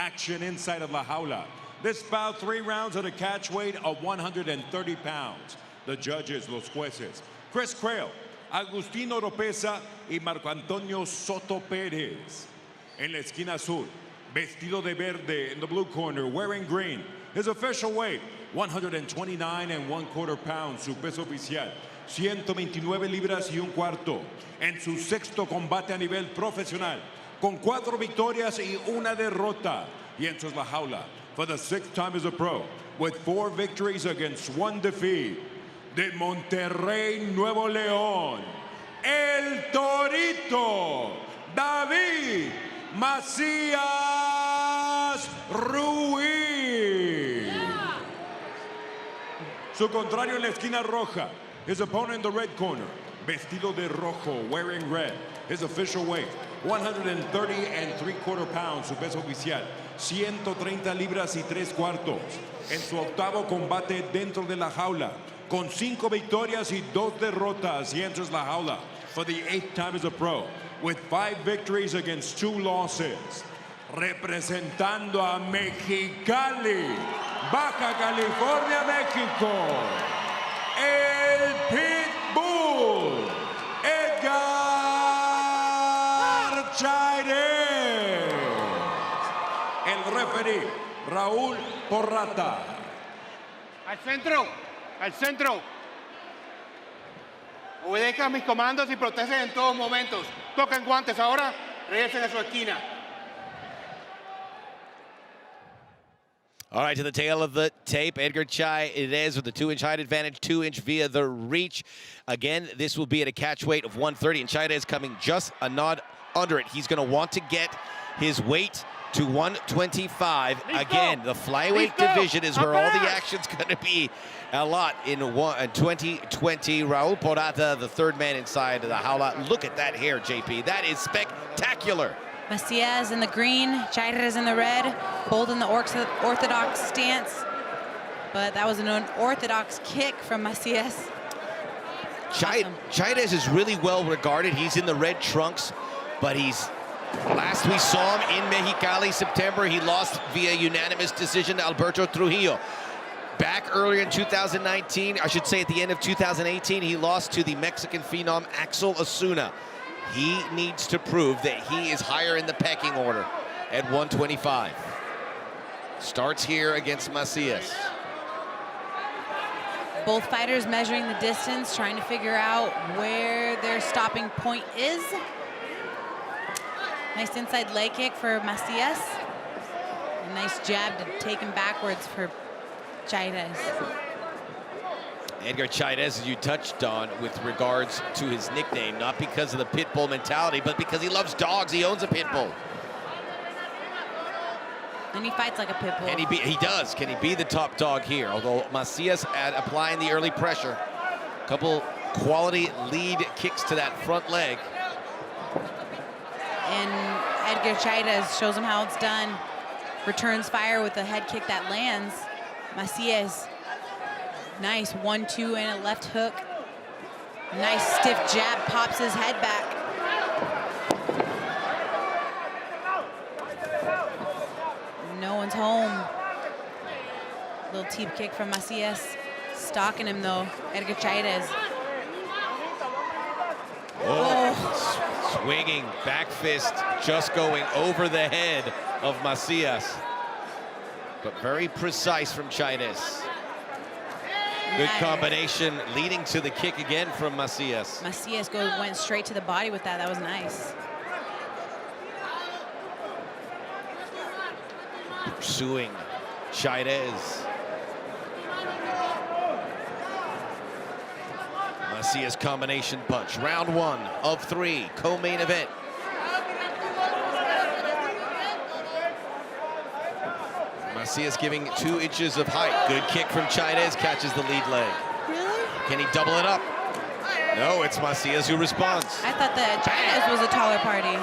action inside of La Jaula. This bout 3 rounds at a catch weight of 130 pounds. The judges, los jueces, Chris Crail, Agustino Oropesa y Marco Antonio Soto Pérez. En la esquina azul, vestido de verde in the blue corner, wearing green, his official weight, 129 1/4 pounds, su peso oficial, 129 libras y un cuarto. En su 6º combate a nivel profesional, con 4 victorias y 1 derrota. Y enters La Jaula for the 6th time as a pro, with 4 victories against 1 defeat. De Monterrey, Nuevo León, el Torito, David Macías Ruiz. Su contrario en la esquina roja, his opponent in the red corner, vestido de rojo, wearing red. His official weight, 130 3/4 pounds, su peso oficial, 130 libras y 3 cuartos. En su 8º combate dentro de La Jaula, con 5 victorias y 2 derrotas, he enters La Jaula for the 8th time as a pro, with 5 victories against 2 losses. Representando a Mexicali, Baja California, México, el Pitbull, Edgar Chairez. El referee, Raúl Porrata. Al centro, al centro. Obedezcan mis comandos y protegen en todos momentos. Toquen guantes ahora, regresen a su esquina. All right, to the tail of the tape, Edgar Chairez with the 2-inch height advantage, 2-inch via the reach. Again, this will be at a catch weight of 130, and Chairez coming just a nod under it. He's going to want to get his weight to 125. Again, the flyweight division is where all the action's going to be a lot in 2020. Raul Porrata, the 3rd man inside of the jaula. Look at that hair, JP. That is spectacular. Macias in the green, Chairez in the red, holding the orthodox stance. But that was an unorthodox kick from Macias. Awesome. Chairez is really well regarded. He's in the red trunks, but last we saw him in Mexicali, September, he lost via unanimous decision to Alberto Trujillo. Back earlier in 2019, I should say at the end of 2018, he lost to the Mexican phenom Axel Osuna. He needs to prove that he is higher in the pecking order at 125. Starts here against Macias. Both fighters measuring the distance, trying to figure out where their stopping point is. Nice inside leg kick for Macias. A nice jab to take him backwards for Chairez. Edgar Chairez, as you touched on, with regards to his nickname, not because of the pit bull mentality, but because he loves dogs. He owns a pit bull. And he fights like a pit bull. He does. Can he be the top dog here? Although Macias applying the early pressure. Couple quality lead kicks to that front leg. And Edgar Chairez shows him how it's done. Returns fire with a head kick that lands. Macias, nice 1-2 and a left hook. Nice stiff jab, pops his head back. No one's home. Little teep kick from Macias. Stalking him though, Edgar Chairez. Oh, swinging back fist, just going over the head of Macias. But very precise from Chairez. Good combination leading to the kick again from Macias. Macias went straight to the body with that. That was nice. Pursuing Chairez. Macias combination punch. Round 1 of 3, co-main event. Macias giving 2 inches of height. Good kick from Chairez, catches the lead leg. Really? Can he double it up? No, it's Macias who responds. I thought that Chairez was a taller party.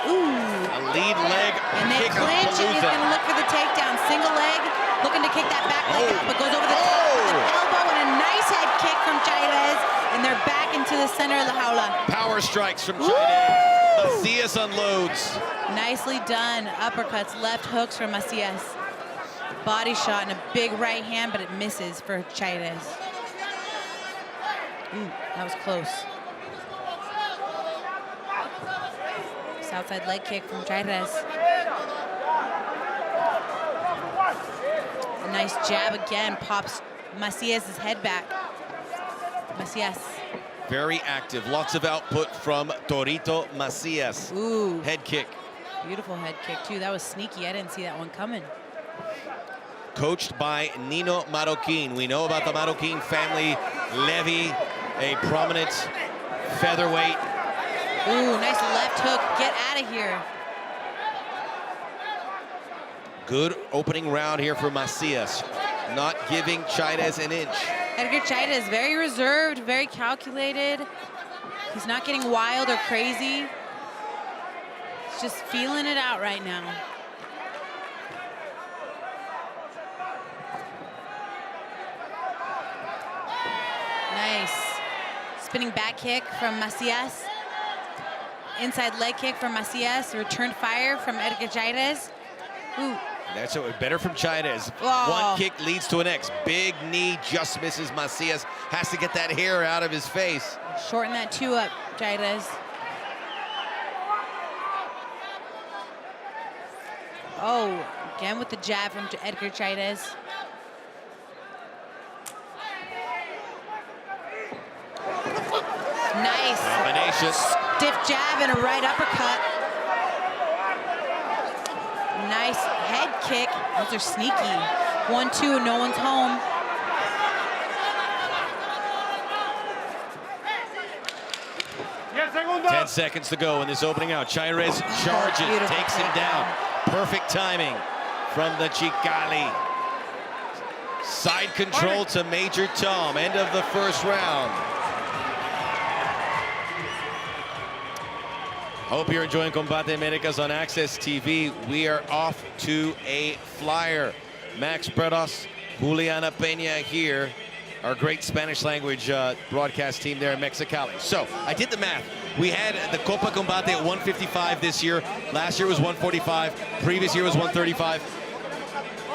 Ooh. A lead leg And they kick of clinch, and he's gonna look for the takedown. Single leg, looking to kick that back leg out, but goes over the top with an elbow and a nice head kick from Chairez, and they're back into the center of the jaula. Power strikes from Chairez. Macias unloads. Nicely done. Uppercuts, left hooks from Macias. Body shot and a big right hand, but it misses for Chairez. Ooh, that was close. Outside leg kick from Chairez. A nice jab again, pops Macias' head back. Macias. Very active, lots of output from Torito Macias. Ooh. Head kick. Beautiful head kick too. That was sneaky. I didn't see that one coming. Coached by Nino Marroquin. We know about the Marroquin family. Levy, a prominent featherweight. Ooh, nice left hook. Get out of here. Good opening round here for Macias. Not giving Chairez an inch. Edgar Chairez very reserved, very calculated. He's not getting wild or crazy. He's just feeling it out right now. Nice. Spinning back kick from Macias. Inside leg kick from Macias. Return fire from Edgar Chairez. Ooh. That's better from Chairez. Oh. One kick leads to an X. Big knee just misses Macias. Has to get that hair out of his face. Shorten that two up, Chairez. Oh, again with the jab from Edgar Chairez. Nice. Combination. Stiff jab and a right uppercut. Nice head kick. Those are sneaky. 1-2, no one's home. Segundos. 10 seconds to go in this opening out. Chairez charges, beautiful takes him down. Perfect timing from the Mexicali. Side control to Major Tom. End of the first round. Hope you're enjoying Combate Americas on Access TV. We are off to a flyer. Max Bredos, Juliana Peña here. Our great Spanish language broadcast team there in Mexicali. So I did the math. We had the Copa Combate at 155 this year. Last year was 145. Previous year was 135.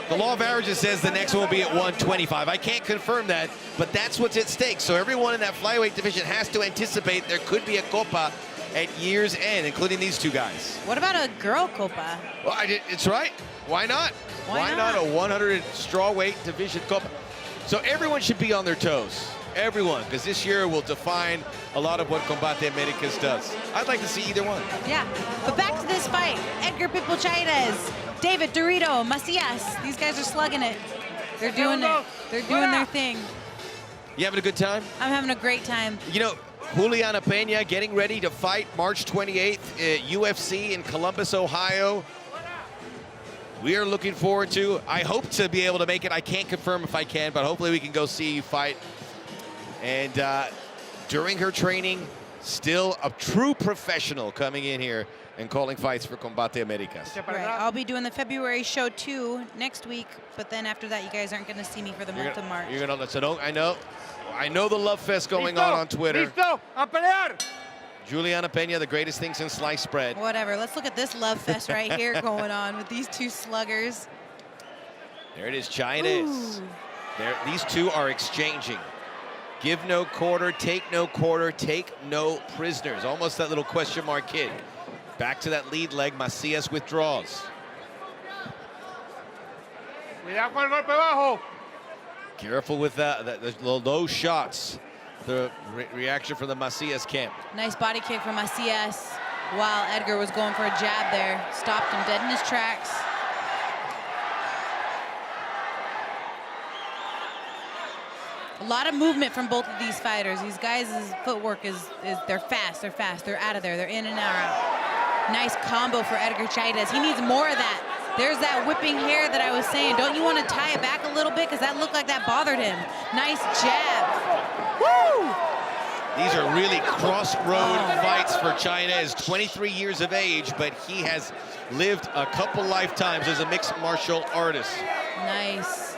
The law of averages says the next one will be at 125. I can't confirm that, but that's what's at stake. So everyone in that flyweight division has to anticipate there could be a Copa at year's end, including these two guys. What about a girl Copa? Well, it's right. Why not? Why not not? a 100 strawweight division Copa? So everyone should be on their toes. Everyone, because this year will define a lot of what Combate Americas does. I'd like to see either one. Yeah, but back to this fight. Edgar Pipo Chairez, David Dorito, Macias. These guys are slugging it. They're doing it. They're doing their thing. You having a good time? I'm having a great time. You know, Juliana Peña getting ready to fight March 28th at UFC in Columbus, Ohio. We are looking forward to, I hope to be able to make it. I can't confirm if I can, but hopefully we can go see you fight. And during her training, still a true professional coming in here and calling fights for Combate Americas. Right. I'll be doing the February show too next week, but then after that, you guys aren't going to see me for the month of March. You're gonna listen. I know the love fest going on Twitter. Listo, a pelear. Juliana Peña, the greatest thing since sliced bread. Whatever. Let's look at this love fest right here going on with these two sluggers. There it is, Chairez. These two are exchanging. Give no quarter, take no prisoners. Almost that little question mark kid. Back to that lead leg, Macias withdraws. Cuidado con el golpe bajo. Careful with the low shots. The reaction from the Macias camp. Nice body kick from Macias while Edgar was going for a jab there. Stopped him dead in his tracks. A lot of movement from both of these fighters. These guys' footwork is they're fast, they're out of there, they're in and out. Nice combo for Edgar Chairez. He needs more of that. There's that whipping hair that I was saying. Don't you want to tie it back a little bit? Because that looked like that bothered him. Nice jab. Woo! These are really crossroad fights for Chairez. 23 years of age, but he has lived a couple lifetimes as a mixed martial artist. Nice.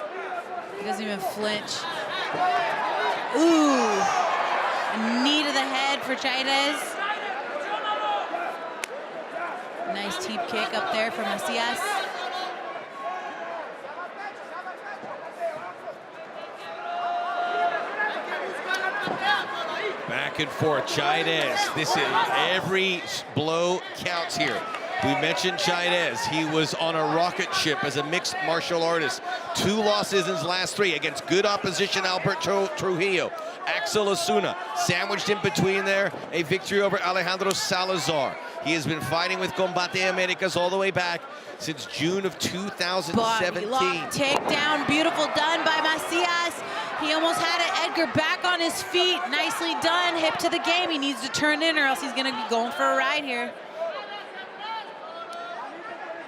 He doesn't even flinch. Ooh. A knee to the head for Chairez. Nice teep kick up there for Macias. Back and forth, Chairez. This is, every blow counts here. We mentioned Chairez. He was on a rocket ship as a mixed martial artist. 2 losses in his last 3 against good opposition, Alberto Trujillo. Axel Osuna, sandwiched in between there, a victory over Alejandro Salazar. He has been fighting with Combate Americas all the way back since June of 2017. Body lock, takedown, beautiful done by Macias. He almost had it, Edgar back on his feet. Nicely done, hip to the game. He needs to turn in or else he's gonna be going for a ride here.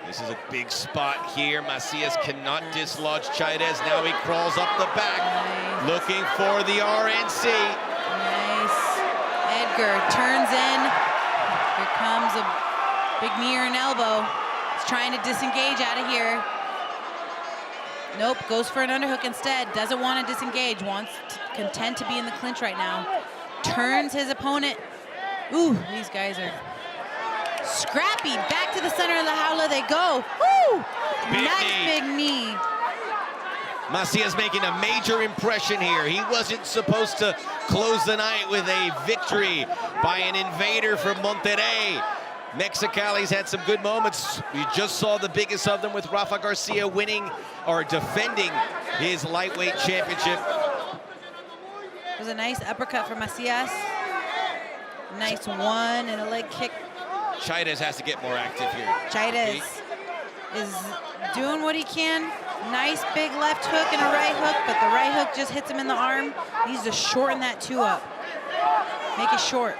This is a big spot here. Macias cannot dislodge Chairez. Now he crawls up the back, nice. Looking for the RNC. Nice. Edgar turns in. Here comes a big knee or an elbow. He's trying to disengage out of here. Nope, goes for an underhook instead. Doesn't want to disengage, content to be in the clinch right now. Turns his opponent. Ooh, these guys are scrappy. Back to the center of the jaula they go. Woo! Nice big knee. Macias making a major impression here. He wasn't supposed to close the night with a victory by an invader from Monterrey. Mexicali's had some good moments. We just saw the biggest of them with Rafa Garcia winning or defending his lightweight championship. It was a nice uppercut for Macias. Nice one and a leg kick. Chairez has to get more active here. Chairez is doing what he can. Nice big left hook and a right hook, but the right hook just hits him in the arm. He needs to shorten that 2 up. Make it short.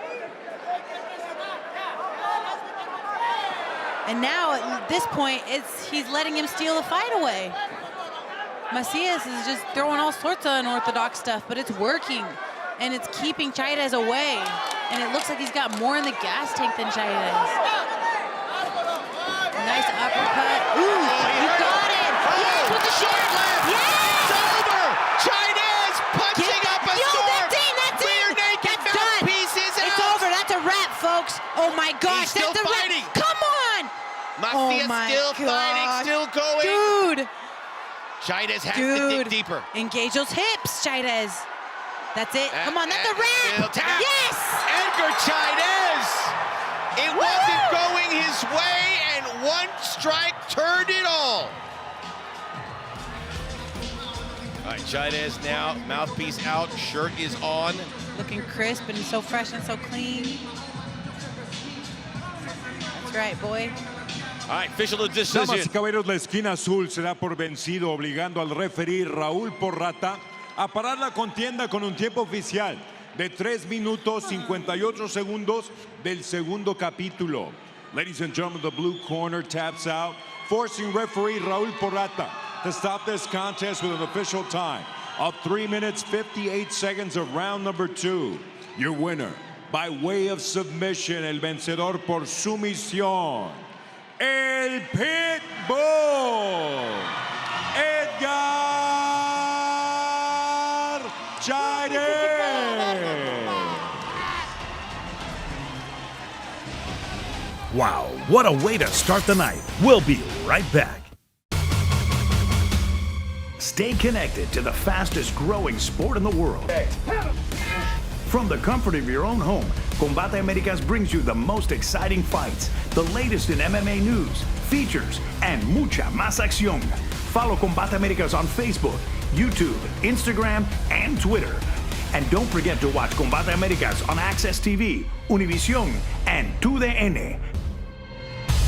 And now at this point, he's letting him steal the fight away. Macias is just throwing all sorts of unorthodox stuff, but it's working. And it's keeping Chairez away. And it looks like he's got more in the gas tank than Chairez. Nice uppercut. Ooh, you got it. Yes, with the short left. Yes! It's over! Chairez punching up a storm! That's Rear it! naked That's done! mouthpiece is It's out! over, that's a wrap, folks. Oh my gosh, He's still that's a fighting. wrap. Come on! Macias oh my still gosh. fighting, still going. Dude! Chairez has to dig deeper. Engage those hips, Chairez. That's it. Come on, that's a wrap. Yes! Edgar Chairez! It wasn't going his way, and one strike turned it all. All right, Chairez now, mouthpiece out, shirt is on. Looking crisp and so fresh and so clean. That's right, boy. All right, official Damas y decision. caballeros, la esquina azul se da por vencido, obligando al referí Raúl Porrata a parar la contienda con un tiempo oficial de 3 minutos 58 segundos del segundo capítulo. Ladies and gentlemen, the blue corner taps out, forcing referee Raúl Porrata to stop this contest with an official time of 3 minutes 58 seconds of round number 2. Your winner, by way of submission, el vencedor por sumisión, el Pitbull, Edgar Chairez. Wow, what a way to start the night. We'll be right back. Stay connected to the fastest growing sport in the world. From the comfort of your own home, Combate Americas brings you the most exciting fights, the latest in MMA news, features, and mucha más acción. Follow Combate Americas on Facebook, YouTube, Instagram, and Twitter. And don't forget to watch Combate Americas on Access TV, Univision, and 2DN.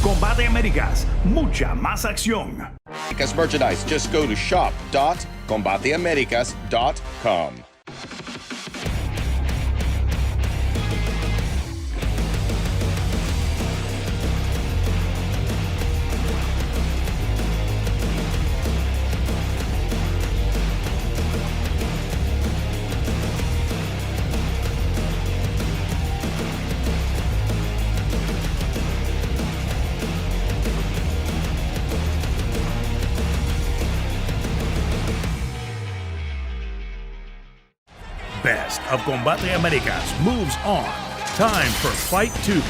Combate Americas, mucha más acción. Americas merchandise. Just go to shop.combateamericas.com. Best of Combate Americas moves on. Time for Fight 2.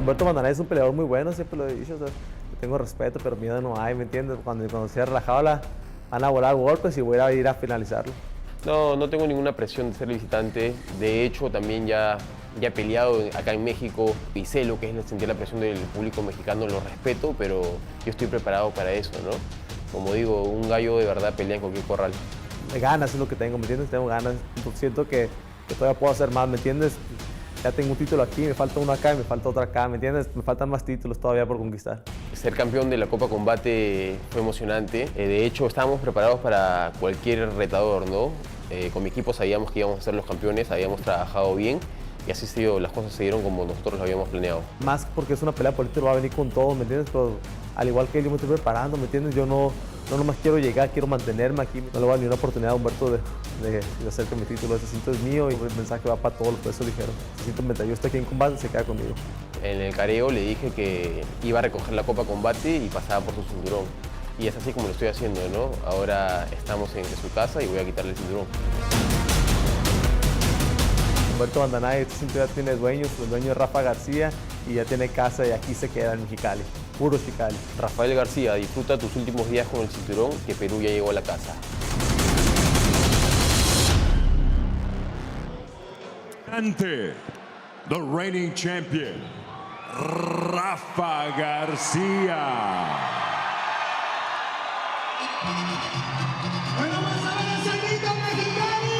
Humberto Bandanay es un peleador muy bueno, siempre lo he dicho, o sea, tengo respeto, pero miedo no hay, ¿me entiendes? Cuando cierra la jaula van a volar golpes y voy a ir a finalizarlo. No, no tengo ninguna presión de ser visitante. De hecho, también ya he peleado acá en México y sé lo que es sentir la presión del público mexicano, lo respeto, pero yo estoy preparado para eso, ¿no? Como digo, un gallo de verdad pelea en cualquier corral. Ganas es lo que tengo, ¿me entiendes? Tengo ganas, siento que todavía puedo hacer más, ¿me entiendes? Ya tengo un título aquí, me falta uno acá y me falta otro acá, ¿me entiendes? Me faltan más títulos todavía por conquistar. Ser campeón de la Copa Combate fue emocionante. De hecho, estábamos preparados para cualquier retador, ¿no? Con mi equipo sabíamos que íbamos a ser los campeones, habíamos trabajado bien y así se dio, las cosas se dieron como nosotros lo habíamos planeado. Más porque es una pelea política, va a venir con todo, ¿me entiendes? Pero al igual que él, yo me estoy preparando, ¿me entiendes? Yo no nomás quiero llegar, quiero mantenerme aquí. No le voy a dar ni una oportunidad a Humberto de hacer que mi título, ese cinto es mío y el mensaje va para todos los pesos ligeros. Ese cinto, mientras yo esté aquí en combate, se queda conmigo. En el careo le dije que iba a recoger la Copa Combate y pasaba por su cinturón. Y es así como lo estoy haciendo, ¿no? Ahora estamos en su casa y voy a quitarle el cinturón. Humberto Bandanay, este cinturón ya tiene dueños, el dueño es Rafa García y ya tiene casa y aquí se queda en Mexicali, puro Mexicali. Rafael García, disfruta tus últimos días con el cinturón, que Perú ya llegó a la casa. Ante the reigning champion, Rafa García. Bueno, vamos a ver ese grito Mexicali.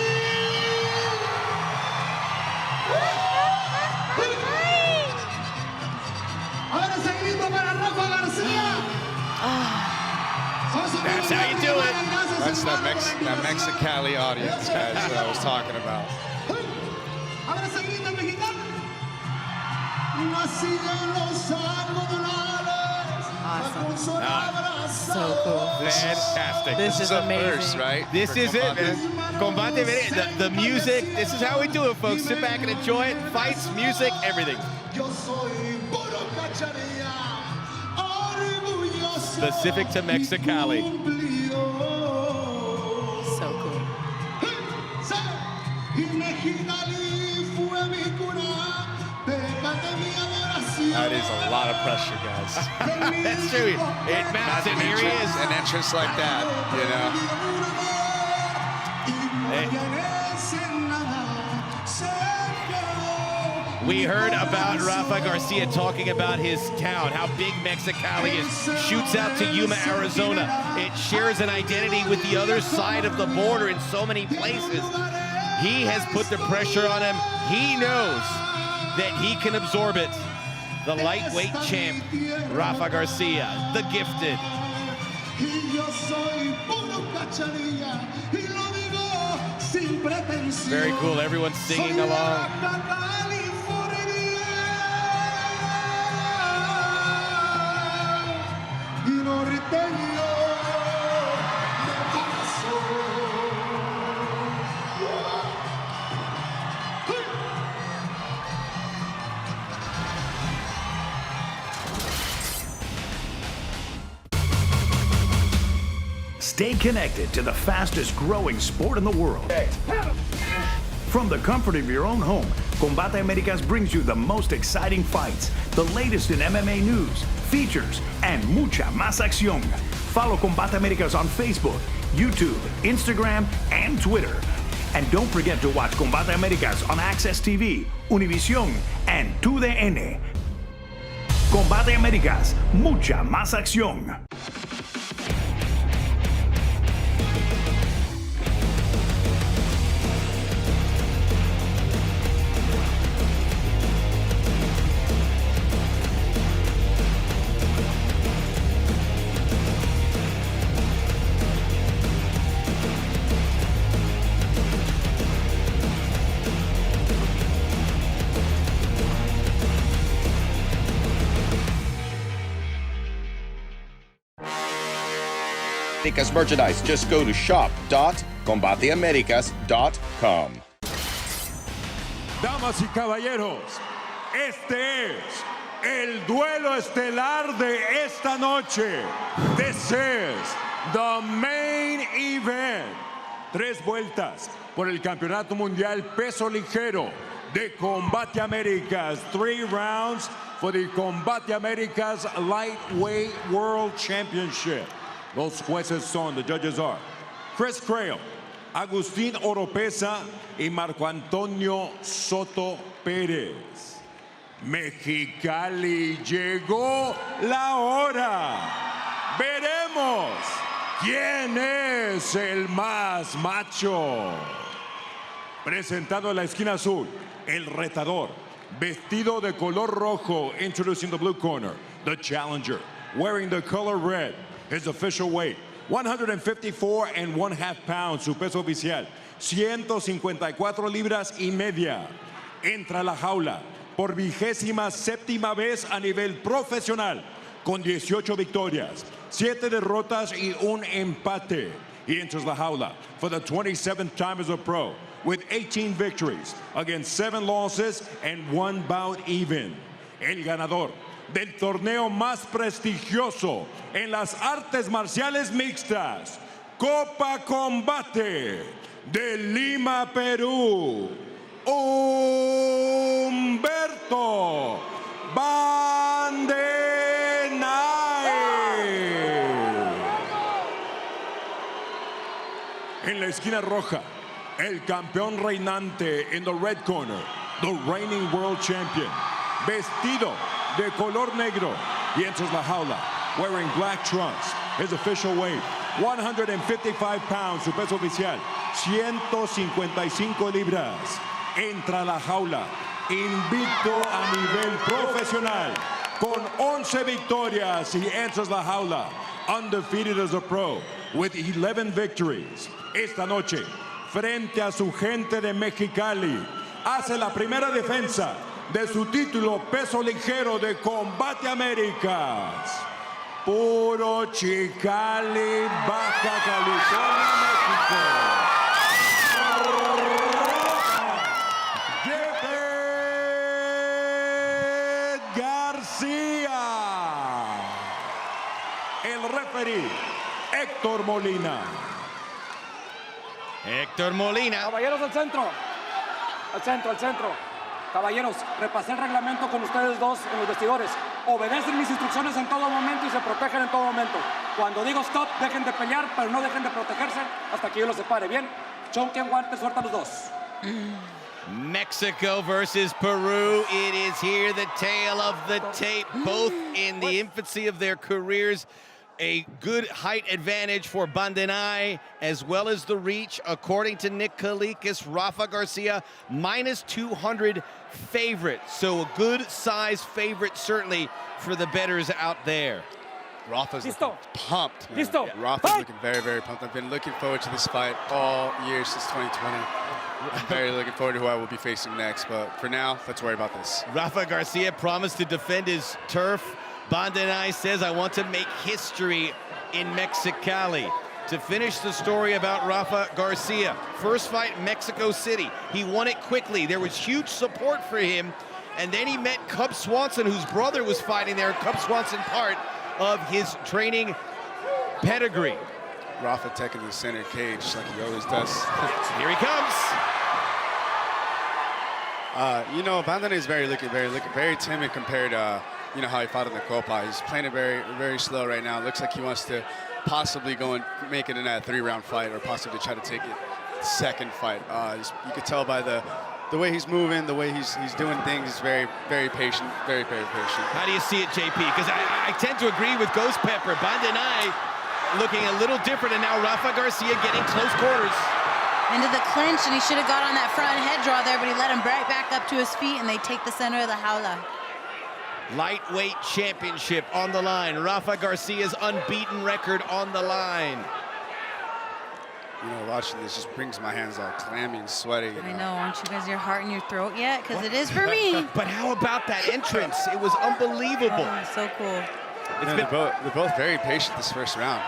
Ahora ese grito para Rafa García. That's how you do it. That's that Mexicali audience, guys, that I was talking about. Ahora ese grito mexicano. Nací en los algodonales. Awesome. So cool. Fantastic. This is a amazing. first, right? This For is it, Combate. man. Combate Americas, the music, this is how we do it, folks. Sit back and enjoy it. Fights, music, everything. Yo soy puro cacharilla, orgulloso. Specific to Mexicali. So cool. Y Mexicali fue mi cuna, pégate mi adoración. That is a lot of pressure, guys. That's true. It matters, and here he is. An entrance like that, you know. We heard about Rafa Garcia talking about his town, how big Mexicali is. Shoots out to Yuma, Arizona. It shares an identity with the other side of the border in so many places. He has put the pressure on him. He knows that he can absorb it. The lightweight champ, Rafa Garcia, the gifted. Very cool, everyone's singing along. Stay connected to the fastest growing sport in the world. From the comfort of your own home, Combate Americas brings you the most exciting fights, the latest in MMA news, features, and mucha más acción. Follow Combate Americas on Facebook, YouTube, Instagram, and Twitter. And don't forget to watch Combate Americas on Access TV, Univision, and 2DN. Combate Americas, mucha más acción. Americas merchandise. Just go to shop.combateamericas.com. Damas y caballeros, este es el duelo estelar de esta noche. This is the main event. 3 vueltas por el Campeonato Mundial Peso Ligero de Combate Américas. 3 rounds for the Combate Americas Lightweight World Championship. Los jueces son, the judges are Chris Crail, Agustín Oropesa y Marco Antonio Soto Pérez. Mexicali, llegó la hora. Veremos quién es el más macho. Presentado en la esquina azul, el retador, vestido de color rojo, introducing the blue corner, the challenger, wearing the color red, his official weight, 154.5 pounds, su peso oficial, 154 libras y media. Entra a la jaula por 27ª vez a nivel profesional, con 18 victorias, 7 derrotas y un empate. He enters la jaula for the 27th time as a pro, with 18 victories against 7 losses and 1 bout even. El ganador del torneo más prestigioso en las artes marciales mixtas, Copa Combate de Lima, Perú, Humberto Bandenay. En la esquina roja, el campeón reinante in the red corner, the reigning world champion, vestido de color negro. He enters la jaula wearing black trunks. His official weight, 155 pounds, su peso oficial, 155 libras. Entra a la jaula, invicto a nivel profesional, con 11 victorias. He enters la jaula, undefeated as a pro, with 11 victories. Esta noche, frente a su gente de Mexicali, hace la primera defensa de su título peso ligero de Combate Américas. Puro Chicali, Baja California, México. García. El referee, Héctor Molina. Héctor Molina. Caballeros al centro. Al centro, al centro. Caballeros, repasé el reglamento con ustedes dos en los vestidores. Obedecen mis instrucciones en todo momento y se protegen en todo momento. Cuando digo stop, dejen de pelear, pero no dejen de protegerse hasta que yo los separe. Bien, choquen guantes, suelta los dos. Mexico versus Peru. It is here, the tale of the tape, both in the infancy of their careers. A good height advantage for Bandenay, as well as the reach. According to Nick Kalikas, Rafa Garcia, minus 200 favorite. So a good size favorite, certainly, for the bettors out there. Rafa's Listo. looking pumped, man. Listo. Rafa's Fight. looking very, very pumped. I've been looking forward to this fight all year since 2020. I'm very looking forward to who I will be facing next, but for now, let's worry about this. Rafa Garcia promised to defend his turf. Bandenay says, I want to make history in Mexicali. To finish the story about Rafa Garcia, first fight, Mexico City. He won it quickly. There was huge support for him. And then he met Cub Swanson, whose brother was fighting there. Cub Swanson, part of his training pedigree. Rafa taking the center cage like he always does. Here he comes. You know, Bandenay is very timid compared to you know how he fought in the Copa. He's playing it very, very slow right now. Looks like he wants to possibly go and make it in that 3-round fight, or possibly try to take it second fight. You could tell by the way he's moving, the way he's doing things. He's very, very patient, very, very patient. How do you see it, JP? Because I tend to agree with Ghost Pepper. Bandenay looking a little different, and now Rafa Garcia getting close quarters. Into the clinch, and he should have got on that front head draw there, but he let him right back up to his feet, and they take the center of the jaula. Lightweight championship on the line. Rafa Garcia's unbeaten record on the line. You know, watching this just brings my hands all clammy and sweaty. I know, aren't you guys your heart in your throat yet? Because it is for me. But how about that entrance? It was unbelievable. Oh, so cool. They're both very patient this first round.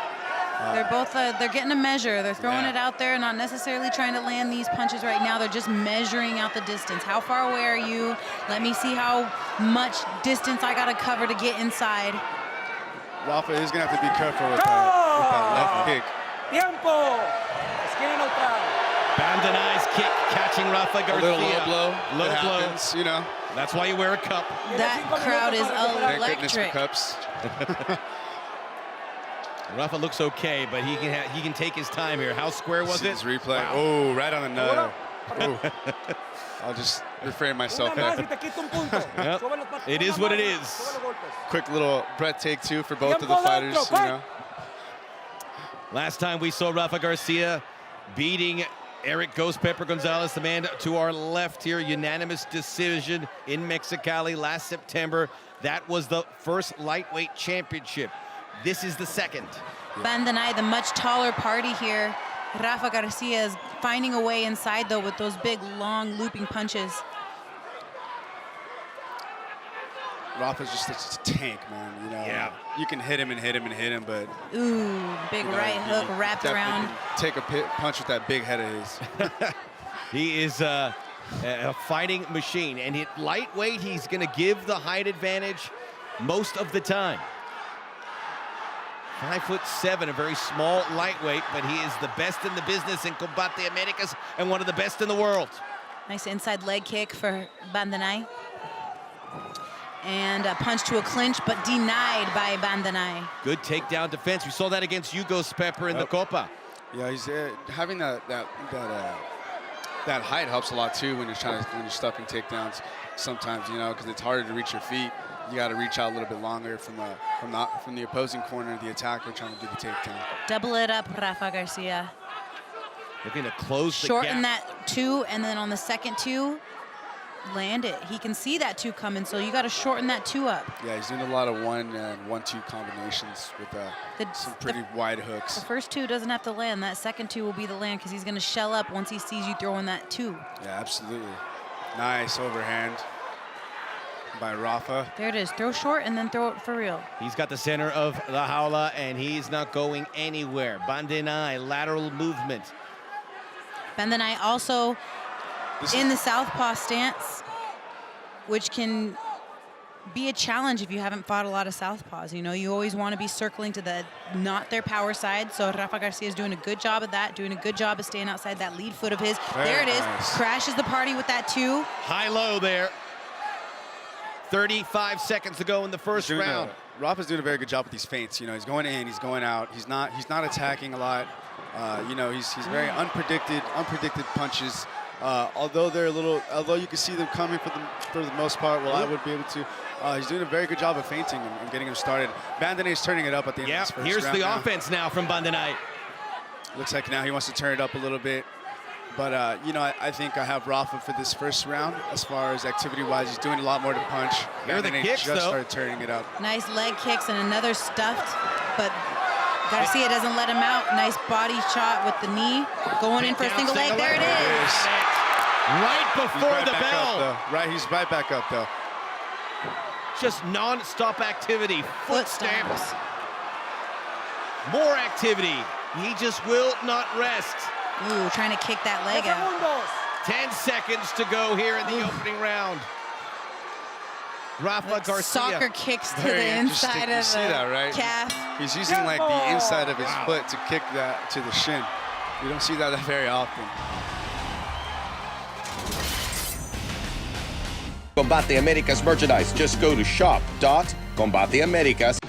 They're both, they're getting a measure. They're throwing it out there, not necessarily trying to land these punches right now. They're just measuring out the distance. How far away are you? Let me see how much distance I got to cover to get inside. Rafa is going to have to be careful with that left kick. Tiempo. Esquina neutral. Bandenay's kick catching Rafa Garcia. A little low blow. Low blow. Happens, you know. That's why you wear a cup. That crowd is Thank goodness for electric. cups. Rafa looks okay, but he can take his time here. How square was it? This replay. Wow. Oh, right on the nut. Oh. I'll just refrain myself there. Yep. It is what it is. Quick little breath take two for both of the fighters, you know. Last time we saw Rafa Garcia beating Eric Ghost Pepper Gonzalez, the man to our left here, unanimous decision in Mexicali last September. That was the first lightweight championship. This is the second. Bandanay, the much taller party here. Rafa Garcia is finding a way inside, though, with those big, long, looping punches. Rafa's just a tank, man. You know, Yeah. You can hit him and hit him and hit him, but Ooh, big you know, right you hook wrapped definitely around. can take a punch with that big head of his. He is a fighting machine, and at lightweight, he's going to give the height advantage most of the time. 5'7", a very small lightweight, but he is the best in the business in Combate Americas and one of the best in the world. Nice inside leg kick for Bandanay. And a punch to a clinch, but denied by Bandanay. Good takedown defense. We saw that against Hugo's Pepper in the Copa. Yeah, he's having that height helps a lot too when you're stuffing takedowns. Sometimes, you know, because it's harder to reach your feet. You got to reach out a little bit longer from the opposing corner, the attacker trying to do the takedown. Double it up, Rafa Garcia. Looking to close the Shorten gap. that two, and then on the second two, land it. He can see that two coming, so you got to shorten that two up. Yeah, he's doing a lot of 1 and 1-2 combinations with some pretty wide hooks. The first two doesn't have to land. That second two will be the land because he's going to shell up once he sees you throwing that two. Yeah, absolutely. Nice overhand by Rafa. There it is. Throw short and then throw it for real. He's got the center of the jaula, and he's not going anywhere. Bandanay, lateral movement. Bandanay also in the southpaw stance, which can be a challenge if you haven't fought a lot of southpaws. You know, you always want to be circling to the not their power side. So Rafa Garcia is doing a good job of that, doing a good job of staying outside that lead foot of his. There it is. Nice. Crashes the party with that two. High-low there. 35 seconds to go in the first round. Rafa's doing a very good job with these feints. You know, he's going in, he's going out. He's not attacking a lot. You know, he's very unpredicted punches. Although you can see them coming for the most part, well, I would be able to. He's doing a very good job of feinting and getting him started. Bandanay's turning it up at the end of this first round. Here's the offense now from Bandanay. Looks like now he wants to turn it up a little bit. But, you know, I think I have Rafa for this first round. As far as activity-wise, he's doing a lot more to punch. Here are the kicks, just though. started turning it up. Nice leg kicks and another stuffed, but Garcia doesn't let him out. Nice body shot with the knee. Going in for a single leg. There it is. Right before the bell. He's right back up, though. Just non-stop activity. Foot stamps. More activity. He just will not rest. Ooh, trying to kick that leg out. 10 seconds to go here in the opening round. Rafa Garcia. Soccer kicks to Very the inside of see that, right? the calf. He's using like the inside of his foot to kick that to the shin. You don't see that very often. Combate Americas merchandise. Just go to shop.combateamericas.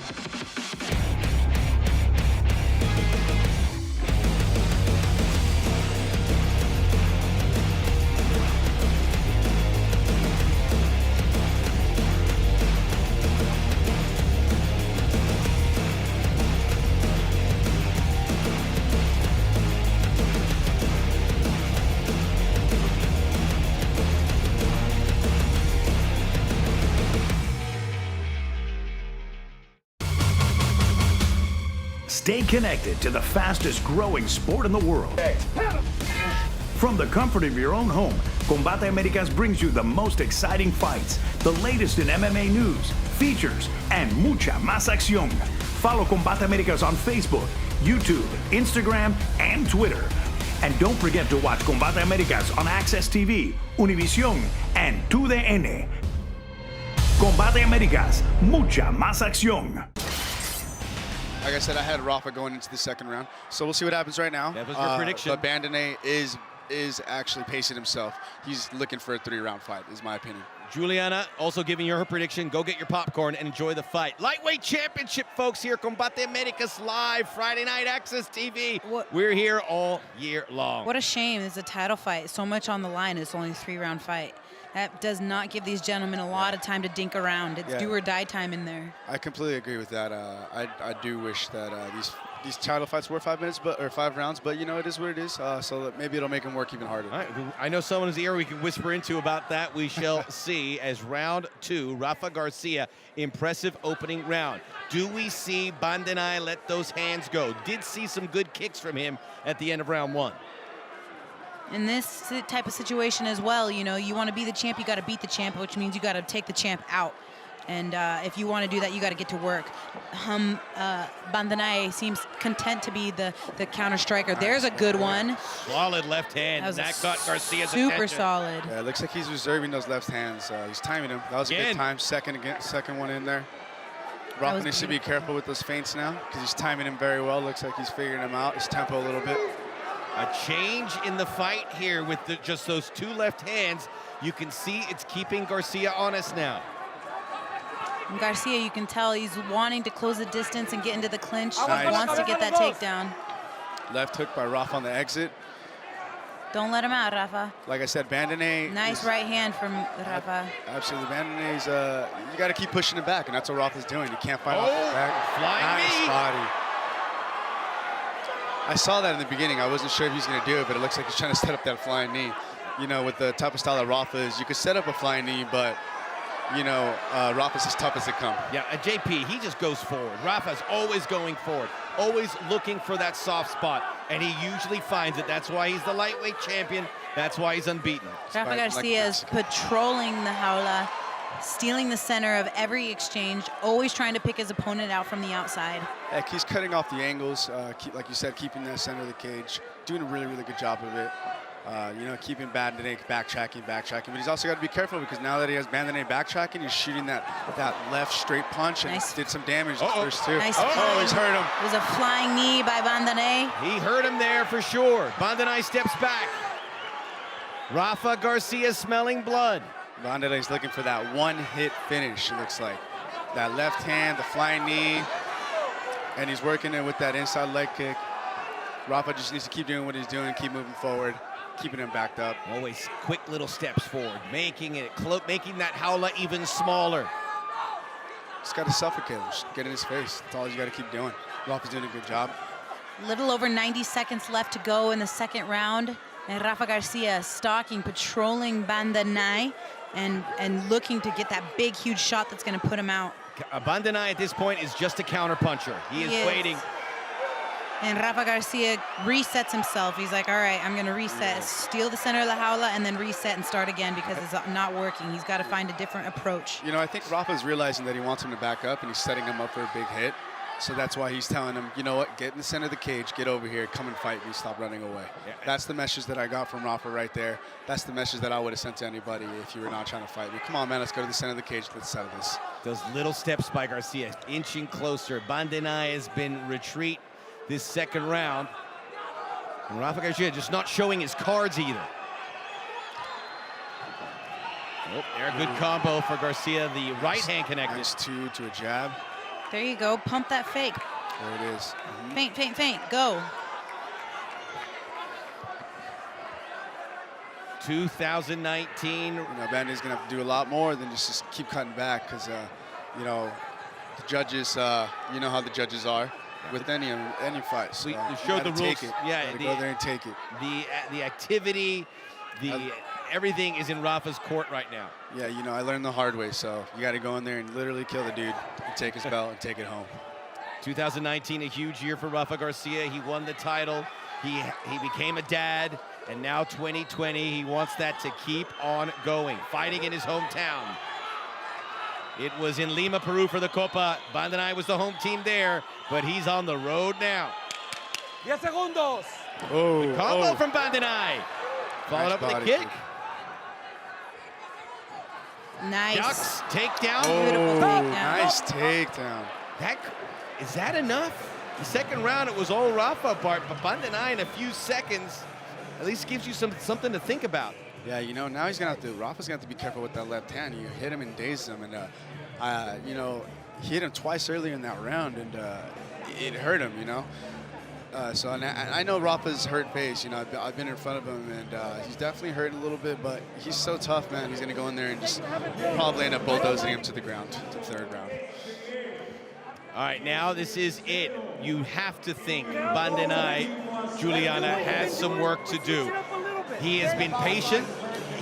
Stay connected to the fastest growing sport in the world. From the comfort of your own home, Combate Americas brings you the most exciting fights, the latest in MMA news, features, and mucha más acción. Follow Combate Americas on Facebook, YouTube, Instagram, and Twitter. And don't forget to watch Combate Americas on Access TV, Univision, and 2DN. Combate Americas, mucha más acción. Like I said, I had Rafa going into the second round, so we'll see what happens right now. That was your prediction. But Bandanay is actually pacing himself. He's looking for a 3-round fight, is my opinion. Juliana also giving you her prediction. Go get your popcorn and enjoy the fight. Lightweight championship, folks, here. Combate Americas live, Friday night, Access TV. We're here all year long. What a shame. It's a title fight. So much on the line. It's only a 3-round fight. That does not give these gentlemen a lot of time to dink around. It's do or die time in there. I completely agree with that. I do wish that these title fights were 5 minutes, or 5 rounds, but you know, it is what it is. So that maybe it'll make them work even harder. All right, I know someone's ear we can whisper into about that. We shall see as round 2, Rafa Garcia, impressive opening round. Do we see Bandenay let those hands go? Did see some good kicks from him at the end of round 1. In this type of situation as well, you know, you want to be the champ, you got to beat the champ, which means you got to take the champ out. And if you want to do that, you got to get to work. Bandenay seems content to be the counter striker. There's a good one. Solid left hand. That got Garcia's super attention. solid. Yeah, it looks like he's reserving those left hands. He's timing them. That was a good time. Second one in there. Rafa needs to be careful with those feints now because he's timing him very well. Looks like he's figuring them out. His tempo a little bit. A change in the fight here with just those 2 left hands. You can see it's keeping Garcia honest now. And Garcia, you can tell he's wanting to close the distance and get into the clinch. Nice. He wants to get that takedown. Left hook by Rafa on the exit. Don't let him out, Rafa. Like I said, Bandenay. Nice right hand from Rafa. Absolutely, Bandenay's. You got to keep pushing it back, and that's what Rafa's doing. You can't fight off the back. Flying nice knee. body. I saw that in the beginning. I wasn't sure if he was going to do it, but it looks like he's trying to set up that flying knee. You know, with the type of style that Rafa is, you could set up a flying knee, but you know, Rafa's as tough as they come. Yeah, JP, he just goes forward. Rafa's always going forward, always looking for that soft spot, and he usually finds it. That's why he's the lightweight champion. That's why he's unbeaten. Rafa Garcia is patrolling the jaula, stealing the center of every exchange, always trying to pick his opponent out from the outside. Heck, he's cutting off the angles, like you said, keeping that center of the cage, doing a really, really good job of it. You know, keeping Bandenay backtracking. But he's also got to be careful because now that he has Bandenay backtracking, he's shooting that left straight punch and did some damage first too. Nice he's hurt him. It was a flying knee by Bandenay. He hurt him there for sure. Bandenay steps back. Rafa Garcia smelling blood. Bandenay's looking for that one-hit finish, it looks like. That left hand, the flying knee, and he's working it with that inside leg kick. Rafa just needs to keep doing what he's doing, keep moving forward, keeping him backed up. Always quick little steps forward, making that jaula even smaller. Just got to suffocate him, just get in his face. That's all he's got to keep doing. Rafa's doing a good job. Little over 90 seconds left to go in the second round. And Rafa Garcia stalking, patrolling Bandenay, and looking to get that big, huge shot that's going to put him out. Bandenay at this point is just a counter puncher. He is waiting. And Rafa Garcia resets himself. He's like, all right, I'm going to reset, steal the center of the jaula, and then reset and start again because it's not working. He's got to find a different approach. You know, I think Rafa's realizing that he wants him to back up, and he's setting him up for a big hit. So that's why he's telling him, you know what, get in the center of the cage, get over here, come and fight me, stop running away. Yeah. That's the message that I got from Rafa right there. That's the message that I would have sent to anybody if you were not trying to fight me. Come on, man, let's go to the center of the cage, let's settle this. Those little steps by Garcia, inching closer. Bandenay has been retreat this second round. And Rafa Garcia just not showing his cards either. Oh, there, good combo for Garcia. The right hand connected. Nice two to a jab. There you go. Pump that fake. There it is. Feint. Go. 2019. You know, Bandit's going to have to do a lot more than just keep cutting back because, you know, the judges, you know how the judges are with any fight. So we showed the rules. Take it. Yeah, go there and take it. The activity, everything is in Rafa's court right now. Yeah, you know, I learned the hard way, so you got to go in there and literally kill the dude and take his belt and take it home. 2019, a huge year for Rafa Garcia. He won the title. He became a dad, and now 2020, he wants that to keep on going, fighting in his hometown. It was in Lima, Peru for the Copa. Bandenay was the home team there, but he's on the road now. 10 segundos. Oh, the combo from Bandenay. Followed up with a kick. Nice. Ducks, takedown. Beautiful takedown. Nice takedown. Is that enough? The second round, it was all Rafa apart, but Bandenay in a few seconds at least gives you something to think about. Yeah, you know, now he's gonna have to. Rafa's gonna have to be careful with that left hand. You hit him and dazed him, and you know, he hit him twice earlier in that round, and it hurt him. You know. So I know Rafa's hurt face. You know, I've been in front of him, and he's definitely hurt a little bit. But he's so tough, man. He's gonna go in there and just probably end up bulldozing him to the ground, to the third round. All right, now this is it. You have to think Bandenay, Juliana, has some work to do. He has been patient.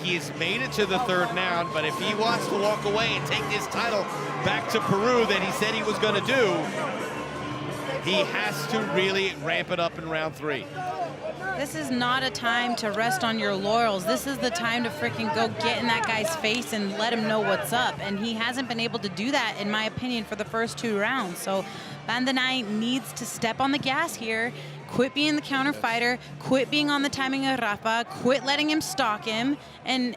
He has made it to the third round, but if he wants to walk away and take this title back to Peru that he said he was going to do, he has to really ramp it up in round 3. This is not a time to rest on your laurels. This is the time to freaking go get in that guy's face and let him know what's up. And he hasn't been able to do that, in my opinion, for the first 2 rounds. So Bandenay needs to step on the gas here, quit being the counter fighter, quit being on the timing of Rafa, quit letting him stalk him, and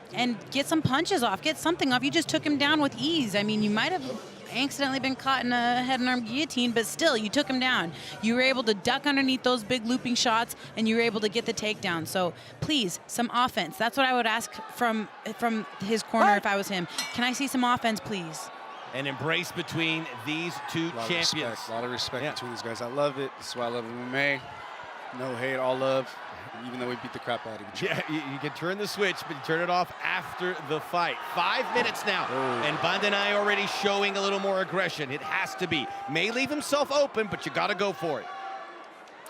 get some punches off, get something off. You just took him down with ease. I mean, you might have accidentally been caught in a head and arm guillotine, but still, you took him down. You were able to duck underneath those big looping shots, and you were able to get the takedown. So please, some offense. That's what I would ask from his corner if I was him. Can I see some offense, please? An embrace between these two champions. A lot of respect between these guys. I love it. This is why I love MMA. No hate, all love. Even though we beat the crap out of each other. Yeah, you can turn the switch, but you turn it off after the fight. 5 minutes now, and Bandenay already showing a little more aggression. It has to be. May leave himself open, but you got to go for it.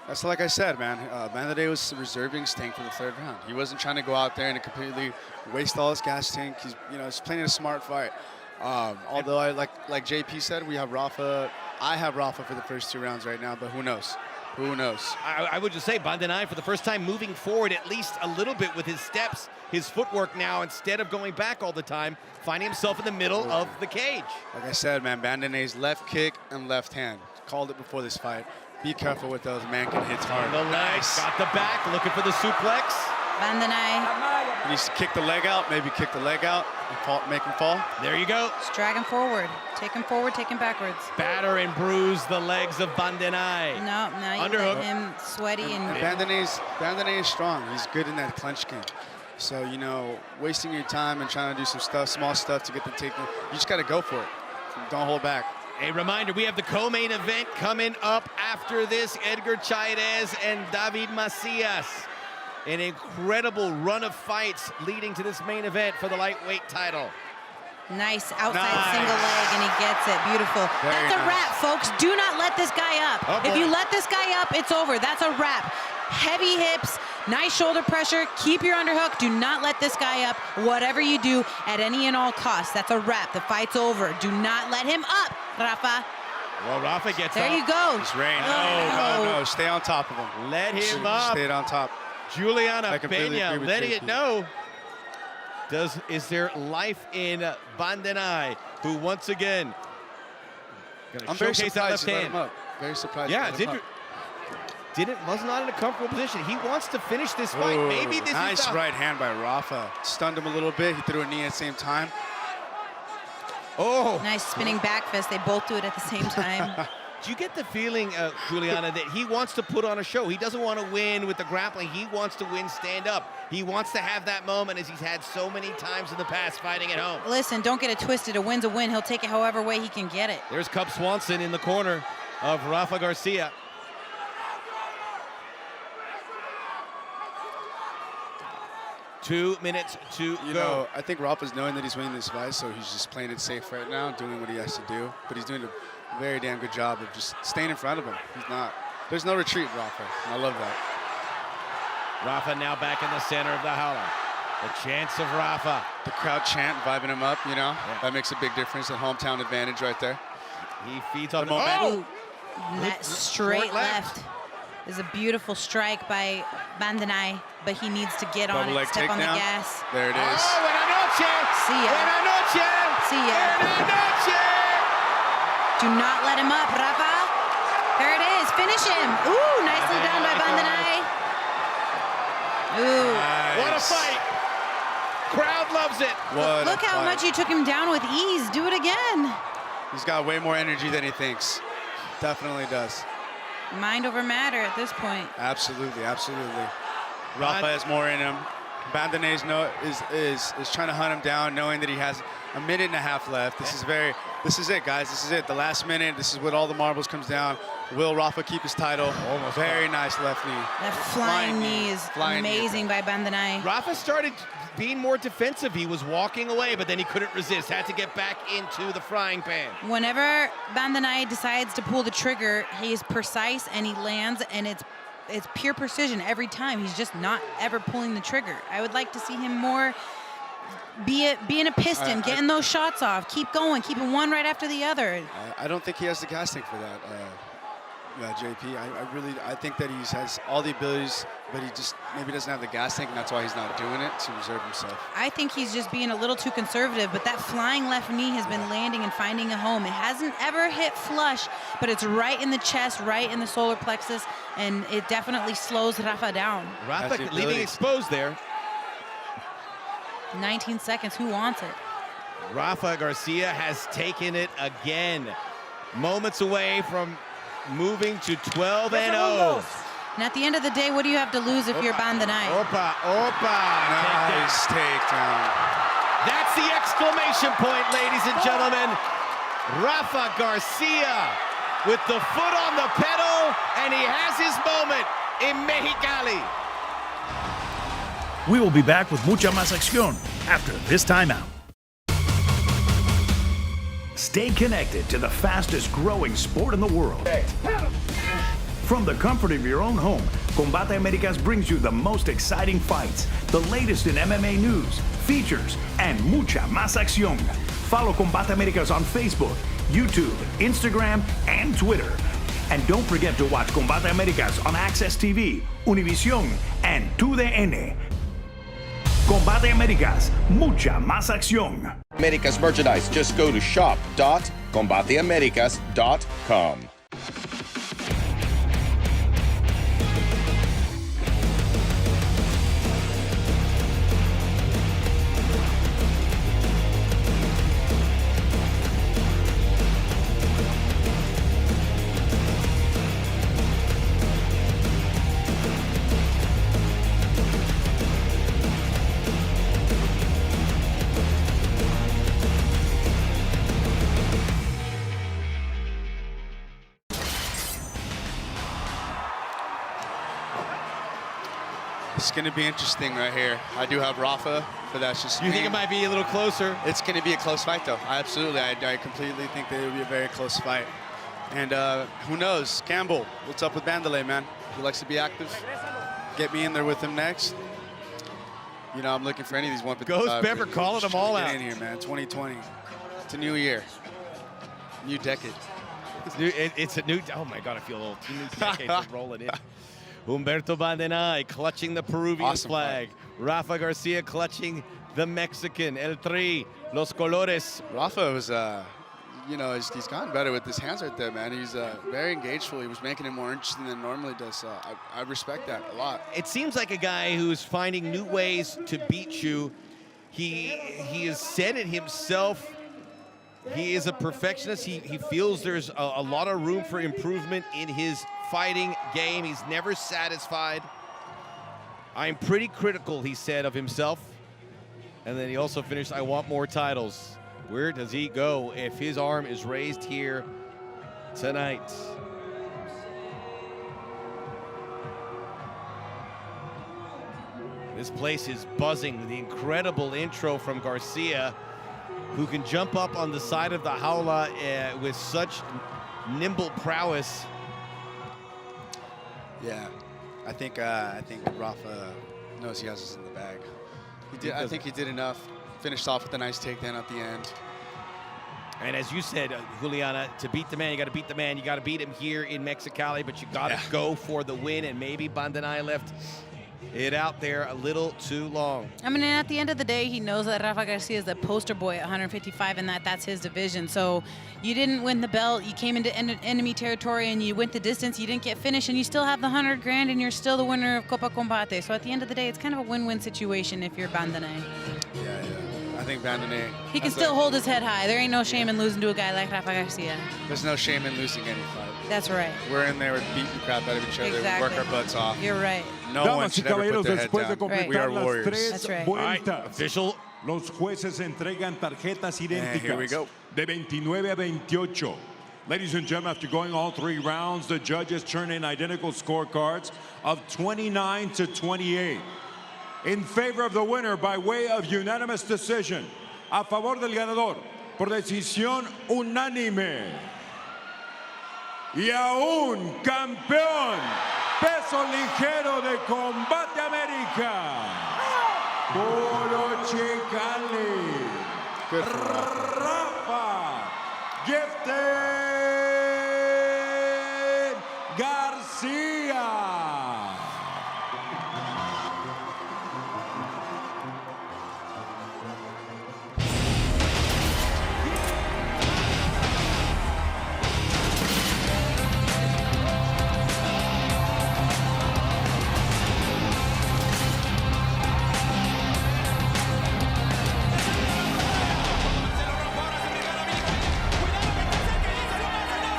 That's like I said, man. Bandenay was reserving his tank for the third round. He wasn't trying to go out there and completely waste all his gas tank. He's, you know, he's playing a smart fight. Although like JP said, we have Rafa. I have Rafa for the first 2 rounds right now, but who knows? Who knows? I would just say Bandenay, for the first time, moving forward at least a little bit with his steps, his footwork now, instead of going back all the time, finding himself in the middle of the cage. Like I said, man, Bandenay's left kick and left hand. Called it before this fight. Be careful with those. Man can hit hard. The legs, got the back, looking for the suplex. Bandenay. He needs to kick the leg out, maybe kick the leg out and make him fall. There you go. Just drag him forward. Take him forward, take him backwards. Batter and bruise the legs of Bandenay. No, now you Underhook. let him sweaty and Bandenay is strong. He's good in that clinch game. So, you know, wasting your time and trying to do some stuff, small stuff to get the takedown, you just got to go for it. Don't hold back. A reminder, we have the co-main event coming up after this. Edgar Chairez and David Macias. An incredible run of fights leading to this main event for the lightweight title. nice outside single leg, and he gets it. Beautiful. That's a wrap, folks. Do not let this guy up. If you let this guy up, it's over. That's a wrap. Heavy hips, nice shoulder pressure. Keep your underhook. Do not let this guy up. Whatever you do, at any and all costs, that's a wrap. The fight's over. Do not let him up, Rafa. Well, Rafa gets there up. you go. He's rain. No. Stay on top of him. Let him up. Stay on top. Juliana Peña letting it know. Is there life in Bandenay, who once again I'm showcase that left hand? Very surprised. Yeah, was not in a comfortable position. He wants to finish this fight. Maybe this nice is the right hand by Rafa. Stunned him a little bit. He threw a knee at the same time. Oh, nice spinning back fist. They both do it at the same time. Do you get the feeling, Juliana, that he wants to put on a show? He doesn't want to win with the grappling. He wants to win stand up. He wants to have that moment, as he's had so many times in the past fighting at home. Listen, don't get it twisted. A win's a win. He'll take it however way he can get it. There's Cub Swanson in the corner of Rafa Garcia. $2 minutes to go. You know, I think Rafa's knowing that he's winning this fight, so he's just playing it safe right now, doing what he has to do. But he's doing a very damn good job of just staying in front of him. There's no retreat, Rafa. And I love that. Rafa now back in the center of the holler. The chants of Rafa. The crowd chant, vibing him up, you know. Yeah. That makes a big difference. The hometown advantage right there. He feeds on the momentum. Oh! That straight left is a beautiful strike by Bandenay, but he needs to get on it, step on the gas. There it is. Oh, buena noche! See ya. Buena noche! See ya. Buena noche! Do not let him up, Rafa. There it is. Finish him. Ooh, nicely done by Bandenay. Ooh. Nice. What a fight. Crowd loves it. Look how much you took him down with ease. Do it again. He's got way more energy than he thinks. Definitely does. Mind over matter at this point. Absolutely, absolutely. Rafa has more in him. Bandenet is trying to hunt him down, knowing that he has a minute and a half left. This is it, guys. This is it. The last minute. This is what all the marbles comes down. Will Rafa keep his title? Almost. Very nice left knee. That flying knee is amazing by Bandenet. Rafa started being more defensive. He was walking away, but then he couldn't resist. Had to get back into the frying pan. Whenever Bandenet decides to pull the trigger, he is precise and he lands, and it's pure precision every time. He's just not ever pulling the trigger. I would like to see him more being a piston, getting those shots off, keep going, keeping one right after the other. I don't think he has the gas tank for that, JP. I think that he has all the abilities, but he just maybe doesn't have the gas tank, and that's why he's not doing it, to reserve himself. I think he's just being a little too conservative, but that flying left knee has been landing and finding a home. It hasn't ever hit flush, but it's right in the chest, right in the solar plexus, and it definitely slows Rafa down. Rafa leaving exposed there. 19 seconds, who wants it? Rafa Garcia has taken it again. Moments away from moving to 12-0. And at the end of the day, what do you have to lose if you're Bandenet? Opa. Nice takedown. That's the exclamation point, ladies and gentlemen. Rafa Garcia with the foot on the pedal, and he has his moment in Mexicali. We will be back with mucha más acción after this timeout. Stay connected to the fastest growing sport in the world. From the comfort of your own home, Combate Americas brings you the most exciting fights, the latest in MMA news, features, and mucha más acción. Follow Combate Americas on Facebook, YouTube, Instagram, and Twitter. And don't forget to watch Combate Americas on Access TV, Univision, and TUDN. Combate Americas, mucha más acción. Americas merchandise. Just go to shop.combateamericas.com. It's going to be interesting right here. I do have Rafa, but that's just You think it might be a little closer? It's going to be a close fight, though. Absolutely. I completely think that it will be a very close fight. And who knows? Campbell, what's up with Bandelet, man? He likes to be active. Get me in there with him next. You know, I'm looking for any of these 155. Ghost Pepper calling them all out. Get in here, man. 2020. It's a new year. New decade. It's a new, oh my God, I feel old. 2 new decades rolling in. Humberto Bandenet clutching the Peruvian flag. Fight. Rafa Garcia clutching the Mexican. El Tri, Los Colores. Rafa was, you know, he's gotten better with his hands right there, man. He's very engageful. He was making it more interesting than normally does. So I respect that a lot. It seems like a guy who's finding new ways to beat you. He has said it himself. He is a perfectionist. He feels there's a lot of room for improvement in his fighting game. He's never satisfied. I'm pretty critical, he said, of himself. And then he also finished, I want more titles. Where does he go if his arm is raised here tonight? This place is buzzing. The incredible intro from Garcia, who can jump up on the side of the jaula with such nimble prowess. Yeah, I think Rafa knows he has this in the bag. I think he did enough. Finished off with a nice takedown at the end. And as you said, Juliana, to beat the man, you got to beat the man. You got to beat him here in Mexicali, but you got to go for the win. And maybe Bandenet left it out there a little too long. I mean, at the end of the day, he knows that Rafa Garcia is the poster boy at 155 and that's his division. So you didn't win the belt. You came into enemy territory and you went the distance. You didn't get finished and you still have the 100 grand and you're still the winner of Copa Combate. So at the end of the day, it's kind of a win-win situation if you're Bandenet. Yeah. I think Bandenet. He can still hold his head high. There ain't no shame in losing to a guy like Rafa Garcia. There's no shame in losing any fight. That's right. We're in there, we're beating the crap out of each other, Exactly. we work our butts off. You're right. No one Damas y should ever caballeros, put their head después de down. Right. We are completar las warriors. tres That's right. vueltas, Official. los jueces entregan tarjetas idénticas here we go. de 29 a 28. Ladies and gentlemen, after going all 3 rounds, the judges turn in identical scorecards of 29 to 28. In favor of the winner by way of unanimous decision. A favor del ganador por decisión unánime. Y a un campeón peso ligero de Combate América, Mexicali, Rafa Gifted García.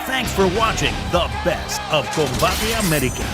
Thanks for watching the best of Combate America.